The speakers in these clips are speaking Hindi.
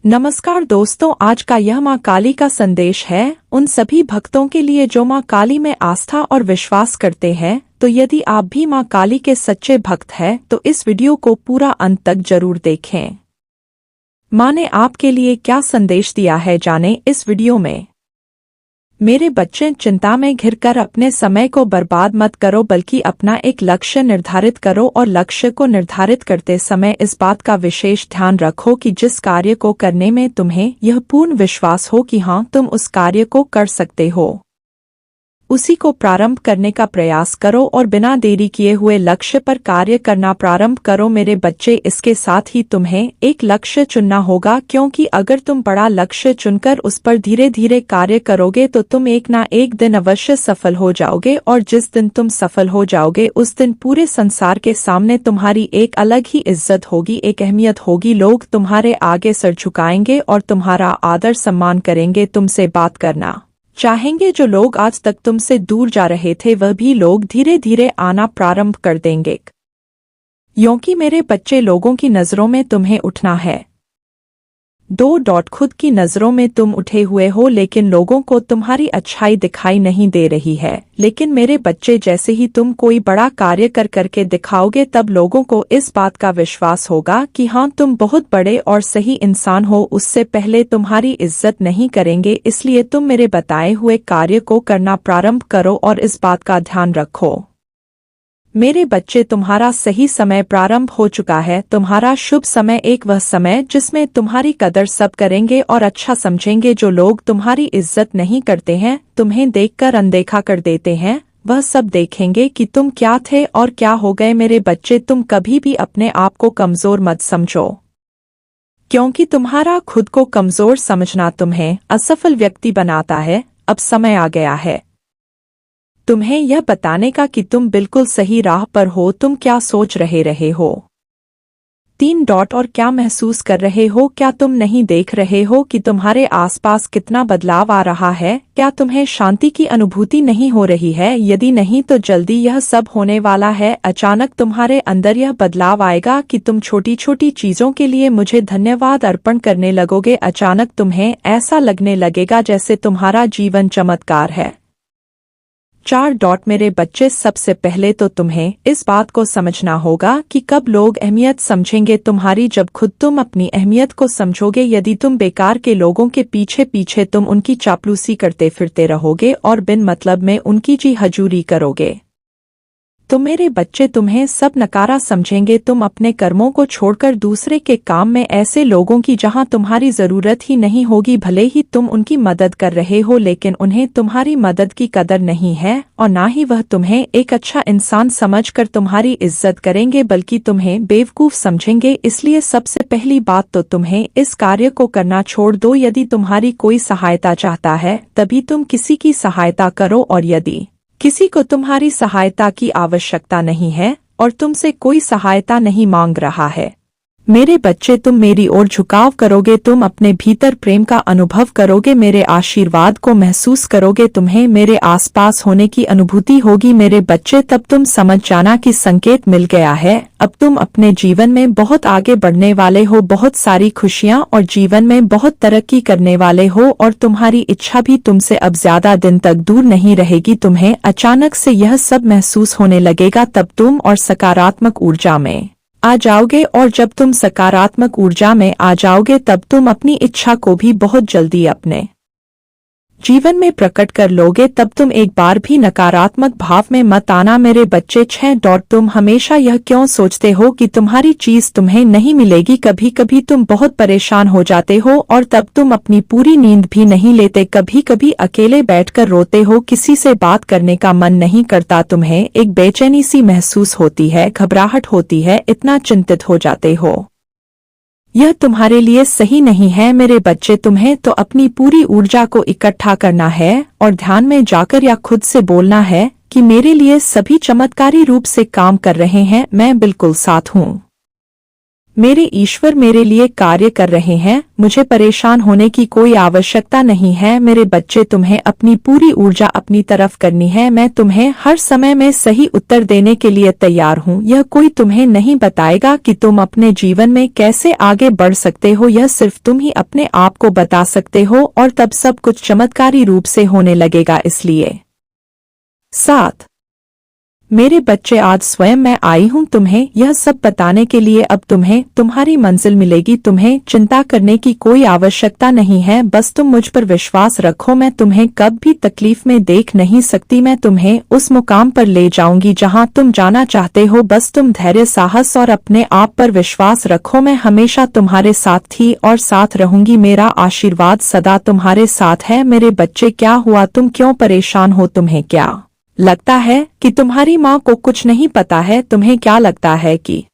नमस्कार दोस्तों, आज का यह माँ काली का संदेश है उन सभी भक्तों के लिए जो माँ काली में आस्था और विश्वास करते हैं। तो यदि आप भी माँ काली के सच्चे भक्त हैं तो इस वीडियो को पूरा अंत तक जरूर देखें। माँ ने आपके लिए क्या संदेश दिया है, जानें इस वीडियो में। मेरे बच्चे, चिंता में घिरकर अपने समय को बर्बाद मत करो, बल्कि अपना एक लक्ष्य निर्धारित करो और लक्ष्य को निर्धारित करते समय इस बात का विशेष ध्यान रखो कि जिस कार्य को करने में तुम्हें यह पूर्ण विश्वास हो कि हाँ, तुम उस कार्य को कर सकते हो, उसी को प्रारंभ करने का प्रयास करो और बिना देरी किए हुए लक्ष्य पर कार्य करना प्रारंभ करो। मेरे बच्चे, इसके साथ ही तुम्हें एक लक्ष्य चुनना होगा, क्योंकि अगर तुम बड़ा लक्ष्य चुनकर उस पर धीरे धीरे कार्य करोगे तो तुम एक ना एक दिन अवश्य सफल हो जाओगे, और जिस दिन तुम सफल हो जाओगे उस दिन पूरे संसार के सामने तुम्हारी एक अलग ही इज्जत होगी, एक अहमियत होगी। लोग तुम्हारे आगे सर झुकाएंगे और तुम्हारा आदर सम्मान करेंगे, तुमसे बात करना चाहेंगे। जो लोग आज तक तुमसे दूर जा रहे थे वह भी लोग धीरे धीरे आना प्रारंभ कर देंगे, क्योंकि मेरे बच्चे, लोगों की नज़रों में तुम्हें उठना है। खुद की नज़रों में तुम उठे हुए हो, लेकिन लोगों को तुम्हारी अच्छाई दिखाई नहीं दे रही है। लेकिन मेरे बच्चे, जैसे ही तुम कोई बड़ा कार्य करके दिखाओगे तब लोगों को इस बात का विश्वास होगा कि हाँ, तुम बहुत बड़े और सही इंसान हो। उससे पहले तुम्हारी इज्जत नहीं करेंगे, इसलिए तुम मेरे बताए हुए कार्य को करना प्रारंभ करो और इस बात का ध्यान रखो। मेरे बच्चे, तुम्हारा सही समय प्रारंभ हो चुका है। तुम्हारा शुभ समय एक वह समय जिसमें तुम्हारी कदर सब करेंगे और अच्छा समझेंगे। जो लोग तुम्हारी इज्जत नहीं करते हैं, तुम्हें देखकर अनदेखा कर देते हैं, वह सब देखेंगे कि तुम क्या थे और क्या हो गए। मेरे बच्चे, तुम कभी भी अपने आप को कमजोर मत समझो, क्योंकि तुम्हारा खुद को कमजोर समझना तुम्हें असफल व्यक्ति बनाता है। अब समय आ गया है तुम्हें यह बताने का कि तुम बिल्कुल सही राह पर हो। तुम क्या सोच रहे हो? और क्या महसूस कर रहे हो? क्या तुम नहीं देख रहे हो कि तुम्हारे आसपास कितना बदलाव आ रहा है? क्या तुम्हें शांति की अनुभूति नहीं हो रही है? यदि नहीं तो जल्दी यह सब होने वाला है। अचानक तुम्हारे अंदर यह बदलाव आएगा कि तुम छोटी छोटी चीजों के लिए मुझे धन्यवाद अर्पण करने लगोगे। अचानक तुम्हें ऐसा लगने लगेगा जैसे तुम्हारा जीवन चमत्कार है। मेरे बच्चे, सबसे पहले तो तुम्हें इस बात को समझना होगा कि कब लोग अहमियत समझेंगे तुम्हारी, जब खुद तुम अपनी अहमियत को समझोगे। यदि तुम बेकार के लोगों के पीछे पीछे तुम उनकी चापलूसी करते फिरते रहोगे और बिन मतलब में उनकी जी हजूरी करोगे तो मेरे बच्चे, तुम्हें सब नकारा समझेंगे। तुम अपने कर्मों को छोड़कर दूसरे के काम में ऐसे लोगों की जहां तुम्हारी जरूरत ही नहीं होगी, भले ही तुम उनकी मदद कर रहे हो, लेकिन उन्हें तुम्हारी मदद की कदर नहीं है और ना ही वह तुम्हें एक अच्छा इंसान समझकर तुम्हारी इज्जत करेंगे, बल्कि तुम्हें बेवकूफ समझेंगे। इसलिए सबसे पहली बात तो तुम्हें इस कार्य को करना छोड़ दो। यदि तुम्हारी कोई सहायता चाहता है तभी तुम किसी की सहायता करो, और यदि किसी को तुम्हारी सहायता की आवश्यकता नहीं है और तुमसे कोई सहायता नहीं मांग रहा है, मेरे बच्चे, तुम मेरी ओर झुकाव करोगे, तुम अपने भीतर प्रेम का अनुभव करोगे, मेरे आशीर्वाद को महसूस करोगे, तुम्हें मेरे आसपास होने की अनुभूति होगी। मेरे बच्चे, तब तुम समझ जाना कि संकेत मिल गया है। अब तुम अपने जीवन में बहुत आगे बढ़ने वाले हो, बहुत सारी खुशियां और जीवन में बहुत तरक्की करने वाले हो, और तुम्हारी इच्छा भी तुमसे अब ज्यादा दिन तक दूर नहीं रहेगी। तुम्हें अचानक से यह सब महसूस होने लगेगा, तब तुम और सकारात्मक ऊर्जा में आ जाओगे, और जब तुम सकारात्मक ऊर्जा में आ जाओगे तब तुम अपनी इच्छा को भी बहुत जल्दी अपने जीवन में प्रकट कर लोगे। तब तुम एक बार भी नकारात्मक भाव में मत आना। मेरे बच्चे, तुम हमेशा यह क्यों सोचते हो कि तुम्हारी चीज तुम्हें नहीं मिलेगी? कभी कभी तुम बहुत परेशान हो जाते हो और तब तुम अपनी पूरी नींद भी नहीं लेते। कभी कभी अकेले बैठकर रोते हो, किसी से बात करने का मन नहीं करता, तुम्हें एक बेचैनी सी महसूस होती है, घबराहट होती है, इतना चिंतित हो जाते हो। यह तुम्हारे लिए सही नहीं है मेरे बच्चे। तुम्हें तो अपनी पूरी ऊर्जा को इकट्ठा करना है और ध्यान में जाकर या खुद से बोलना है कि मेरे लिए सभी चमत्कारी रूप से काम कर रहे हैं, मैं बिल्कुल साथ हूँ। मेरे ईश्वर मेरे लिए कार्य कर रहे हैं, मुझे परेशान होने की कोई आवश्यकता नहीं है। मेरे बच्चे, तुम्हें अपनी पूरी ऊर्जा अपनी तरफ करनी है। मैं तुम्हें हर समय में सही उत्तर देने के लिए तैयार हूँ। यह कोई तुम्हें नहीं बताएगा कि तुम अपने जीवन में कैसे आगे बढ़ सकते हो, यह सिर्फ तुम ही अपने आप को बता सकते हो, और तब सब कुछ चमत्कारी रूप से होने लगेगा। इसलिए 7 मेरे बच्चे, आज स्वयं मैं आई हूँ तुम्हें यह सब बताने के लिए। अब तुम्हें तुम्हारी मंजिल मिलेगी। तुम्हें चिंता करने की कोई आवश्यकता नहीं है, बस तुम मुझ पर विश्वास रखो। मैं तुम्हें कब भी तकलीफ में देख नहीं सकती। मैं तुम्हें उस मुकाम पर ले जाऊंगी जहाँ तुम जाना चाहते हो। बस तुम धैर्य, साहस और अपने आप पर विश्वास रखो। मैं हमेशा तुम्हारे साथ थी और साथ रहूंगी। मेरा आशीर्वाद सदा तुम्हारे साथ है। मेरे बच्चे, क्या हुआ? तुम क्यों परेशान हो? तुम्हें क्या लगता है कि तुम्हारी माँ को कुछ नहीं पता है? तुम्हें क्या लगता है कि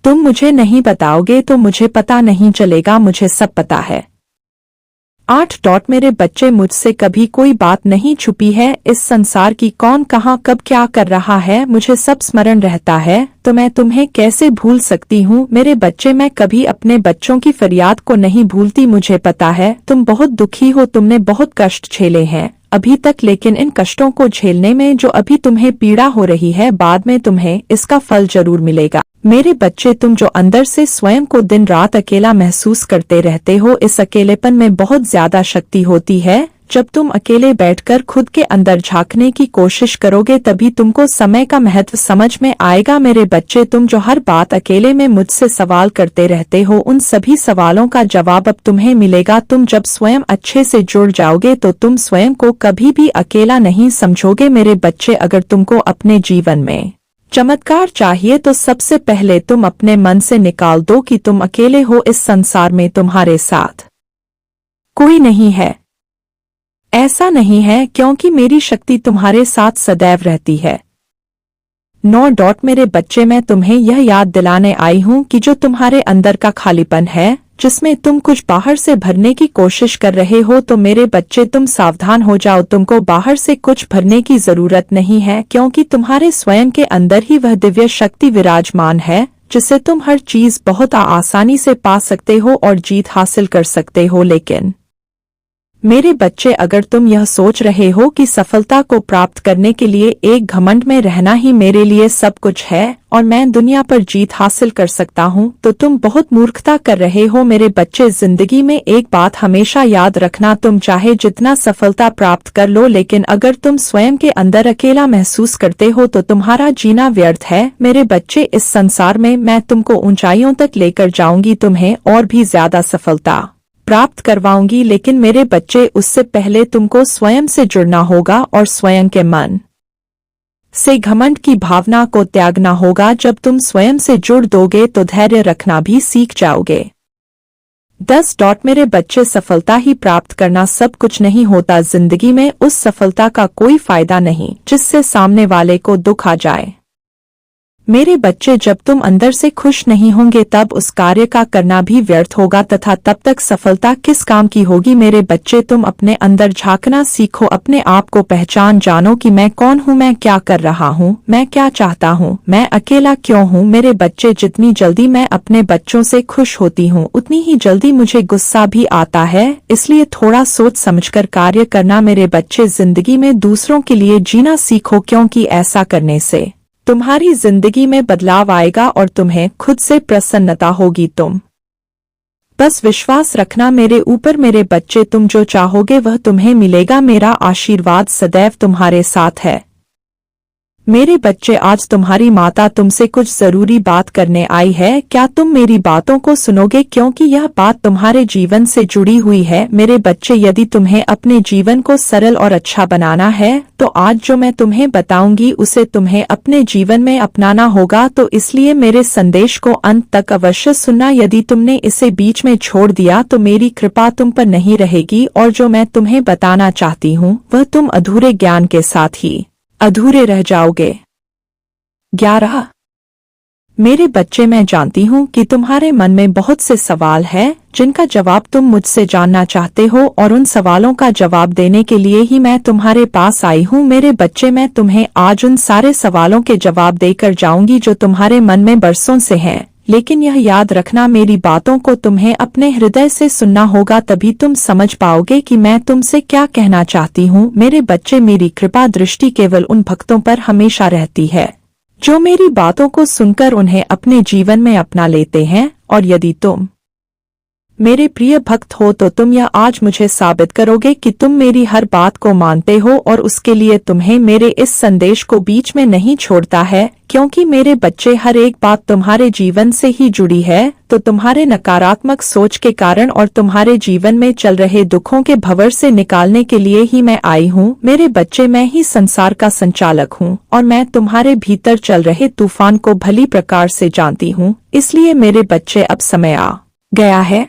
तुम मुझे नहीं बताओगे तो मुझे पता नहीं चलेगा? मुझे सब पता है। 8 मेरे बच्चे, मुझसे कभी कोई बात नहीं छुपी है। इस संसार की कौन कहाँ कब क्या कर रहा है, मुझे सब स्मरण रहता है, तो मैं तुम्हें कैसे भूल सकती हूँ? मेरे बच्चे, मैं कभी अपने बच्चों की फरियाद को नहीं भूलती। मुझे पता है तुम बहुत दुखी हो, तुमने बहुत कष्ट झेले हैं अभी तक, लेकिन इन कष्टों को झेलने में जो अभी तुम्हें पीड़ा हो रही है, बाद में तुम्हें इसका फल जरूर मिलेगा। मेरे बच्चे, तुम जो अंदर से स्वयं को दिन रात अकेला महसूस करते रहते हो, इस अकेलेपन में बहुत ज्यादा शक्ति होती है। जब तुम अकेले बैठकर खुद के अंदर झांकने की कोशिश करोगे, तभी तुमको समय का महत्व समझ में आएगा। मेरे बच्चे, तुम जो हर बात अकेले में मुझसे सवाल करते रहते हो, उन सभी सवालों का जवाब अब तुम्हें मिलेगा। तुम जब स्वयं अच्छे से जुड़ जाओगे तो तुम स्वयं को कभी भी अकेला नहीं समझोगे। मेरे बच्चे, अगर तुमको अपने जीवन में चमत्कार चाहिए तो सबसे पहले तुम अपने मन से निकाल दो कि तुम अकेले हो। इस संसार में तुम्हारे साथ कोई नहीं है। ऐसा नहीं है, क्योंकि मेरी शक्ति तुम्हारे साथ सदैव रहती है। 9 मेरे बच्चे, मैं तुम्हें यह याद दिलाने आई हूँ कि जो तुम्हारे अंदर का खालीपन है, जिसमें तुम कुछ बाहर से भरने की कोशिश कर रहे हो, तो मेरे बच्चे तुम सावधान हो जाओ। तुमको बाहर से कुछ भरने की जरूरत नहीं है, क्योंकि तुम्हारे स्वयं के अंदर ही वह दिव्य शक्ति विराजमान है, जिससे तुम हर चीज बहुत आसानी से पा सकते हो और जीत हासिल कर सकते हो। लेकिन मेरे बच्चे, अगर तुम यह सोच रहे हो कि सफलता को प्राप्त करने के लिए एक घमंड में रहना ही मेरे लिए सब कुछ है और मैं दुनिया पर जीत हासिल कर सकता हूँ, तो तुम बहुत मूर्खता कर रहे हो। मेरे बच्चे, जिंदगी में एक बात हमेशा याद रखना, तुम चाहे जितना सफलता प्राप्त कर लो, लेकिन अगर तुम स्वयं के अंदर अकेला महसूस करते हो तो तुम्हारा जीना व्यर्थ है। मेरे बच्चे, इस संसार में मैं तुमको ऊंचाइयों तक लेकर जाऊंगी, तुम्हें और भी ज्यादा सफलता प्राप्त करवाऊंगी, लेकिन मेरे बच्चे, उससे पहले तुमको स्वयं से जुड़ना होगा और स्वयं के मन से घमंड की भावना को त्यागना होगा। जब तुम स्वयं से जुड़ दोगे तो धैर्य रखना भी सीख जाओगे। 10 मेरे बच्चे, सफलता ही प्राप्त करना सब कुछ नहीं होता। जिंदगी में उस सफलता का कोई फायदा नहीं जिससे सामने वाले को दुख आ जाए। मेरे बच्चे, जब तुम अंदर से खुश नहीं होंगे तब उस कार्य का करना भी व्यर्थ होगा, तथा तब तक सफलता किस काम की होगी। मेरे बच्चे, तुम अपने अंदर झांकना सीखो, अपने आप को पहचान जानो कि मैं कौन हूँ, मैं क्या कर रहा हूँ, मैं क्या चाहता हूँ, मैं अकेला क्यों हूँ। मेरे बच्चे, जितनी जल्दी मैं अपने बच्चों से खुश होती हूँ, उतनी ही जल्दी मुझे गुस्सा भी आता है, इसलिए थोड़ा सोच समझकर कार्य करना। मेरे बच्चे, जिंदगी में दूसरों के लिए जीना सीखो, क्योंकि ऐसा करने से तुम्हारी जिंदगी में बदलाव आएगा और तुम्हें खुद से प्रसन्नता होगी। तुम बस विश्वास रखना मेरे ऊपर। मेरे बच्चे, तुम जो चाहोगे वह तुम्हें मिलेगा। मेरा आशीर्वाद सदैव तुम्हारे साथ है। मेरे बच्चे, आज तुम्हारी माता तुमसे कुछ जरूरी बात करने आई है। क्या तुम मेरी बातों को सुनोगे, क्योंकि यह बात तुम्हारे जीवन से जुड़ी हुई है। मेरे बच्चे, यदि तुम्हें अपने जीवन को सरल और अच्छा बनाना है तो आज जो मैं तुम्हें बताऊंगी उसे तुम्हें अपने जीवन में अपनाना होगा, तो इसलिए मेरे संदेश को अंत तक अवश्य सुनना। यदि तुमने इसे बीच में छोड़ दिया तो मेरी कृपा तुम पर नहीं रहेगी, और जो मैं तुम्हें बताना चाहती हूँ वह तुम अधूरे ज्ञान के साथ ही अधूरे रह जाओगे। 11 मेरे बच्चे, मैं जानती हूँ कि तुम्हारे मन में बहुत से सवाल हैं जिनका जवाब तुम मुझसे जानना चाहते हो, और उन सवालों का जवाब देने के लिए ही मैं तुम्हारे पास आई हूँ। मेरे बच्चे, मैं तुम्हें आज उन सारे सवालों के जवाब देकर जाऊंगी जो तुम्हारे मन में बरसों से हैं। लेकिन यह याद रखना, मेरी बातों को तुम्हें अपने हृदय से सुनना होगा, तभी तुम समझ पाओगे कि मैं तुमसे क्या कहना चाहती हूँ। मेरे बच्चे, मेरी कृपा दृष्टि केवल उन भक्तों पर हमेशा रहती है जो मेरी बातों को सुनकर उन्हें अपने जीवन में अपना लेते हैं। और यदि तुम मेरे प्रिय भक्त हो तो तुम यह आज मुझे साबित करोगे कि तुम मेरी हर बात को मानते हो, और उसके लिए तुम्हें मेरे इस संदेश को बीच में नहीं छोड़ता है। क्योंकि मेरे बच्चे, हर एक बात तुम्हारे जीवन से ही जुड़ी है, तो तुम्हारे नकारात्मक सोच के कारण और तुम्हारे जीवन में चल रहे दुखों के भंवर से निकालने के लिए ही मैं आई हूँ। मेरे बच्चे, मैं ही संसार का संचालक हूँ, और मैं तुम्हारे भीतर चल रहे तूफान को भली प्रकार से जानती हूँ। इसलिए मेरे बच्चे, अब समय आ गया है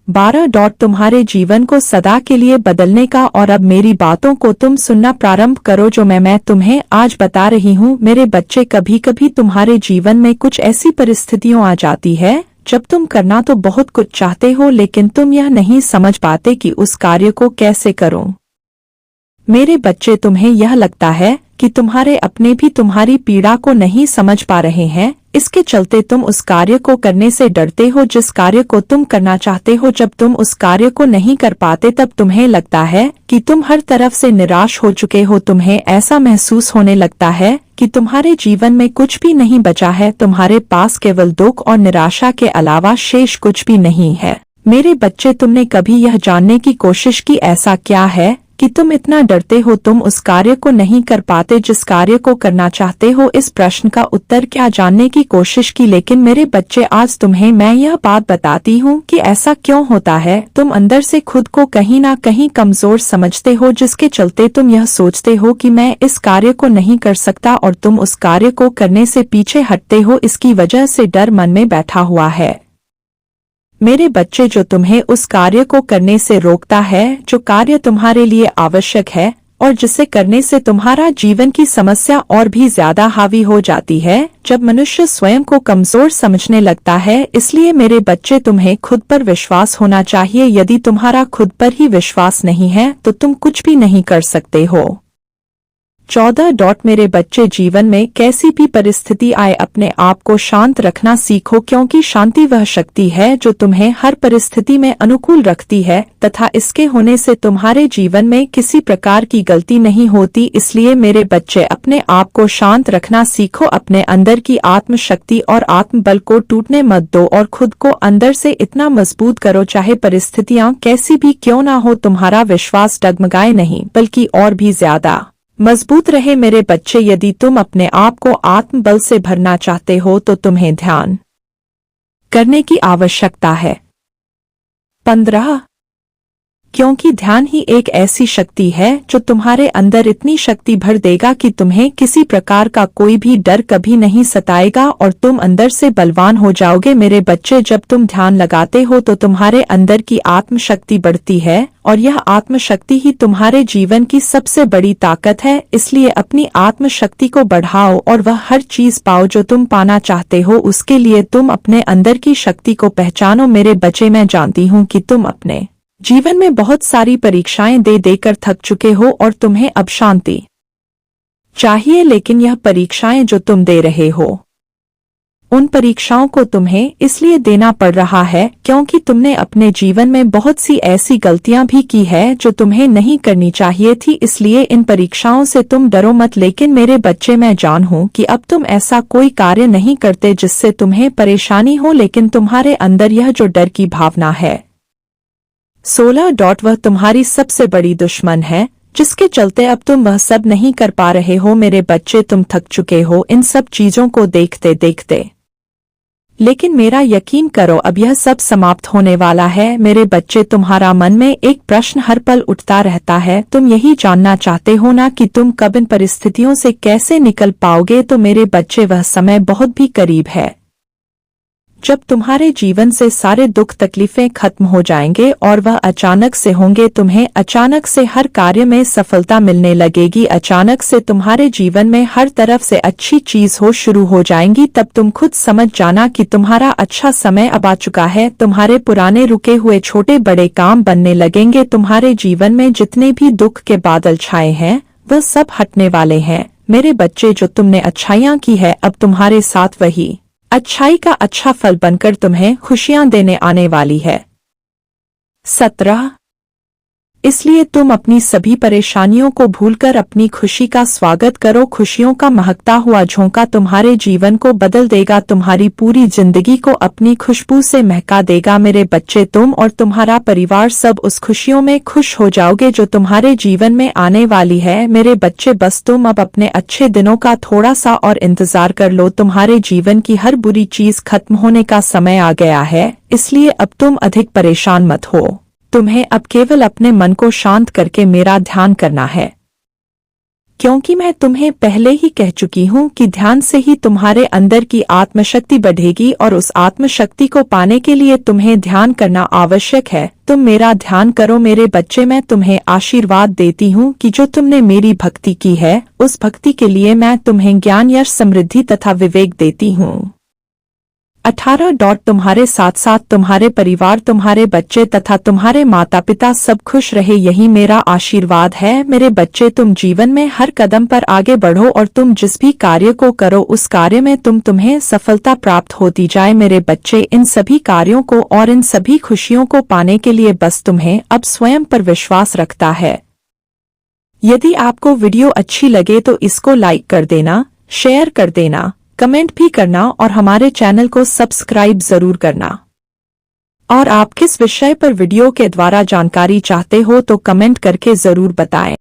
12. तुम्हारे जीवन को सदा के लिए बदलने का, और अब मेरी बातों को तुम सुनना प्रारंभ करो जो मैं तुम्हें आज बता रही हूँ। मेरे बच्चे, कभी कभी तुम्हारे जीवन में कुछ ऐसी परिस्थितियां आ जाती है जब तुम करना तो बहुत कुछ चाहते हो, लेकिन तुम यह नहीं समझ पाते कि उस कार्य को कैसे करो। मेरे बच्चे, तुम्हें यह लगता है कि तुम्हारे अपने भी तुम्हारी पीड़ा को नहीं समझ पा रहे हैं। इसके चलते तुम उस कार्य को करने से डरते हो जिस कार्य को तुम करना चाहते हो। जब तुम उस कार्य को नहीं कर पाते तब तुम्हें लगता है कि तुम हर तरफ से निराश हो चुके हो। तुम्हें ऐसा महसूस होने लगता है कि तुम्हारे जीवन में कुछ भी नहीं बचा है, तुम्हारे पास केवल दुख और निराशा के अलावा शेष कुछ भी नहीं है। मेरे बच्चे, तुमने कभी यह जानने की कोशिश की ऐसा क्या है कि तुम इतना डरते हो, तुम उस कार्य को नहीं कर पाते जिस कार्य को करना चाहते हो? इस प्रश्न का उत्तर क्या जानने की कोशिश की, लेकिन मेरे बच्चे, आज तुम्हें मैं यह बात बताती हूँ कि ऐसा क्यों होता है। तुम अंदर से खुद को कहीं ना कहीं कमजोर समझते हो, जिसके चलते तुम यह सोचते हो कि मैं इस कार्य को नहीं कर सकता, और तुम उस कार्य को करने से पीछे हटते हो। इसकी वजह से डर मन में बैठा हुआ है। मेरे बच्चे, जो तुम्हें उस कार्य को करने से रोकता है जो कार्य तुम्हारे लिए आवश्यक है, और जिसे करने से तुम्हारा जीवन की समस्या और भी ज्यादा हावी हो जाती है, जब मनुष्य स्वयं को कमजोर समझने लगता है। इसलिए मेरे बच्चे, तुम्हें खुद पर विश्वास होना चाहिए। यदि तुम्हारा खुद पर ही विश्वास नहीं है तो तुम कुछ भी नहीं कर सकते हो। 14. मेरे बच्चे, जीवन में कैसी भी परिस्थिति आए, अपने आप को शांत रखना सीखो, क्योंकि शांति वह शक्ति है जो तुम्हें हर परिस्थिति में अनुकूल रखती है, तथा इसके होने से तुम्हारे जीवन में किसी प्रकार की गलती नहीं होती। इसलिए मेरे बच्चे, अपने आप को शांत रखना सीखो, अपने अंदर की आत्मशक्ति और आत्मबल को टूटने मत दो, और खुद को अंदर से इतना मजबूत करो, चाहे परिस्थितियां कैसी भी क्यों ना हो, तुम्हारा विश्वास डगमगाए नहीं बल्कि और भी ज्यादा मजबूत रहे। मेरे बच्चे, यदि तुम अपने आप को आत्मबल से भरना चाहते हो तो तुम्हें ध्यान करने की आवश्यकता है। 15. क्योंकि ध्यान ही एक ऐसी शक्ति है जो तुम्हारे अंदर इतनी शक्ति भर देगा कि तुम्हें किसी प्रकार का कोई भी डर कभी नहीं सताएगा, और तुम अंदर से बलवान हो जाओगे। मेरे बच्चे, जब तुम ध्यान लगाते हो तो तुम्हारे अंदर की आत्मशक्ति बढ़ती है, और यह आत्मशक्ति ही तुम्हारे जीवन की सबसे बड़ी ताकत है। इसलिए अपनी आत्मशक्ति को बढ़ाओ और वह हर चीज पाओ जो तुम पाना चाहते हो। उसके लिए तुम अपने अंदर की शक्ति को पहचानो। मेरे बच्चे, मैं जानती हूँ कि तुम अपने जीवन में बहुत सारी परीक्षाएं दे देकर थक चुके हो, और तुम्हें अब शांति चाहिए, लेकिन यह परीक्षाएं जो तुम दे रहे हो, उन परीक्षाओं को तुम्हें इसलिए देना पड़ रहा है क्योंकि तुमने अपने जीवन में बहुत सी ऐसी गलतियां भी की है जो तुम्हें नहीं करनी चाहिए थी। इसलिए इन परीक्षाओं से तुम डरो मत। लेकिन मेरे बच्चे, मैं जान हूं कि अब तुम ऐसा कोई कार्य नहीं करते जिससे तुम्हें परेशानी हो, लेकिन तुम्हारे अंदर यह जो डर की भावना है 16. वह तुम्हारी सबसे बड़ी दुश्मन है, जिसके चलते अब तुम वह सब नहीं कर पा रहे हो। मेरे बच्चे, तुम थक चुके हो इन सब चीजों को देखते देखते, लेकिन मेरा यकीन करो, अब यह सब समाप्त होने वाला है। मेरे बच्चे, तुम्हारा मन में एक प्रश्न हर पल उठता रहता है, तुम यही जानना चाहते हो ना कि तुम कब इन परिस्थितियों से कैसे निकल पाओगे। तो मेरे बच्चे, वह समय बहुत भी करीब है जब तुम्हारे जीवन से सारे दुख तकलीफें खत्म हो जाएंगे, और वह अचानक से होंगे। तुम्हें अचानक से हर कार्य में सफलता मिलने लगेगी, अचानक से तुम्हारे जीवन में हर तरफ से अच्छी चीज हो शुरू हो जाएंगी। तब तुम खुद समझ जाना कि तुम्हारा अच्छा समय अब आ चुका है। तुम्हारे पुराने रुके हुए छोटे बड़े काम बनने लगेंगे। तुम्हारे जीवन में जितने भी दुख के बादल छाए हैं वह सब हटने वाले हैं। मेरे बच्चे, जो तुमने अच्छाइयाँ की है, अब तुम्हारे साथ वही अच्छाई का अच्छा फल बनकर तुम्हें खुशियां देने आने वाली है। 17 इसलिए तुम अपनी सभी परेशानियों को भूलकर अपनी खुशी का स्वागत करो। खुशियों का महकता हुआ झोंका तुम्हारे जीवन को बदल देगा, तुम्हारी पूरी जिंदगी को अपनी खुशबू से महका देगा। मेरे बच्चे, तुम और तुम्हारा परिवार सब उस खुशियों में खुश हो जाओगे जो तुम्हारे जीवन में आने वाली है। मेरे बच्चे, बस तुम अब अपने अच्छे दिनों का थोड़ा सा और इंतजार कर लो। तुम्हारे जीवन की हर बुरी चीज खत्म होने का समय आ गया है, इसलिए अब तुम अधिक परेशान मत हो। तुम्हें अब केवल अपने मन को शांत करके मेरा ध्यान करना है, क्योंकि मैं तुम्हें पहले ही कह चुकी हूँ कि ध्यान से ही तुम्हारे अंदर की आत्मशक्ति बढ़ेगी और उस आत्मशक्ति को पाने के लिए तुम्हें ध्यान करना आवश्यक है। तुम मेरा ध्यान करो मेरे बच्चे। मैं तुम्हें आशीर्वाद देती हूँ कि जो तुमने मेरी भक्ति की है, उस भक्ति के लिए मैं तुम्हें ज्ञान, यश, समृद्धि तथा विवेक देती हूँ। 18 तुम्हारे साथ साथ तुम्हारे परिवार, तुम्हारे बच्चे तथा तुम्हारे माता पिता सब खुश रहे, यही मेरा आशीर्वाद है। मेरे बच्चे, तुम जीवन में हर कदम पर आगे बढ़ो और तुम जिस भी कार्य को करो उस कार्य में तुम्हें सफलता प्राप्त होती जाए। मेरे बच्चे, इन सभी कार्यों को और इन सभी खुशियों को पाने के लिए बस तुम्हें अब स्वयं पर विश्वास रखता है। यदि आपको वीडियो अच्छी लगे तो इसको लाइक कर देना, शेयर कर देना, कमेंट भी करना और हमारे चैनल को सब्सक्राइब जरूर करना। और आप किस विषय पर वीडियो के द्वारा जानकारी चाहते हो तो कमेंट करके जरूर बताएं।